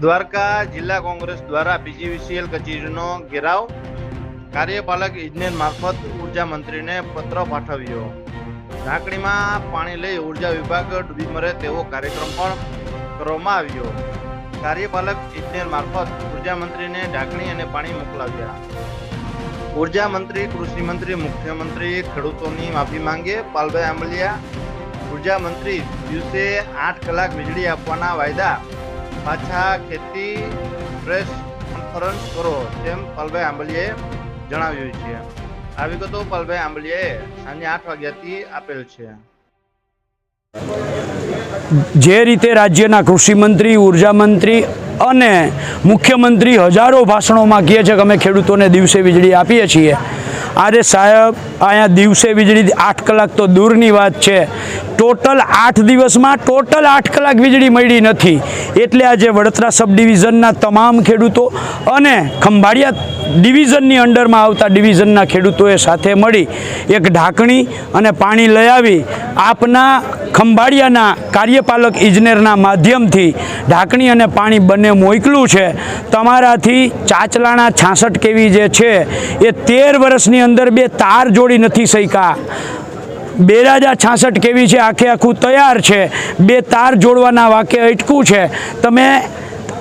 દ્વારકા જિલ્લા કોંગ્રેસ દ્વારા પીજીવીસીએલ કચેરીનો ઘેરાવ, કાર્યપાલક ઇજનેર મારફત ઉર્જા મંત્રીને પત્ર પાઠવ્યો। ઢાંકણીમાં પાણી લઈ ઉર્જા વિભાગ ડૂબી મરે તેવો કાર્યક્રમ પણ કરવામાં આવ્યો। કાર્યપાલક ઇજનેર મારફત ઉર્જા મંત્રીને ઢાંકણી અને પાણી મોકલાવ્યા। ઉર્જા મંત્રી, કૃષિ મંત્રી, મુખ્યમંત્રી ખેડૂતોની માફી માંગે, પાલભાઈ આંબલિયા। ઉર્જા મંત્રી દિવસે 8 કલાક વીજળી આપવાના વાયદા પાછા ખેતી પ્રેસ કોન્ફરન્સ કરો તેમ પાલભાઈ આંબલિયાએ જણાવ્યું છે। આ વિગતો પાલભાઈ આંબલિયાએ સાંજે 8 વાગ્યાથી આપેલ છે। જે રીતે રાજ્યના કૃષિ મંત્રી, ઉર્જા મંત્રી અને મુખ્યમંત્રી હજારો ભાષણોમાં કહે છે કે અમે ખેડૂતોને દિવસે વીજળી આપીએ છીએ, આજે સાહેબ અહીંયા દિવસે વીજળી 8 કલાક તો દૂરની વાત છે, ટોટલ 8 દિવસમાં ટોટલ 8 કલાક વીજળી મળી નથી। એટલે આજે વડોદરા સબ ડિવિઝનના તમામ ખેડૂતો અને ખંભાળિયા ડિવિઝનની અંડરમાં આવતા ડિવિઝનના ખેડૂતોએ સાથે મળી એક ઢાંકણી અને પાણી લઈ આવી આપના ખંભાળિયાના કાર્યપાલક ઇજનેરના માધ્યમથી ઢાંકણી અને પાણી બંને મોકલું છે। તમારાથી ચાચલાણા 66 કેવી જે છે એ 13 વર્ષની અંદર 2 તાર જોડી નથી શક્યા। બેરાજા 66 કેવી છે આખે આખું તૈયાર છે, 2 તાર જોડવાના વાકે અટકું છે। તમે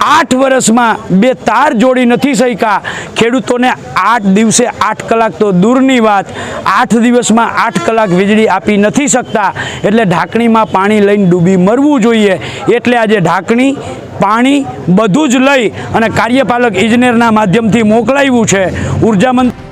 8 વર્ષમાં 2 તાર જોડી નથી શક્યા। ખેડૂતોને 8 દિવસે 8 કલાક તો દૂરની વાત, 8 દિવસમાં 8 કલાક વીજળી આપી નથી શકતા। એટલે ઢાંકણીમાં પાણી લઈને ડૂબી મરવું જોઈએ। એટલે આજે ઢાંકણી, પાણી બધું જ લઈ અને કાર્યપાલક ઇજનેરના માધ્યમથી મોકલાવ્યું છે। ઉર્જા મંત્રી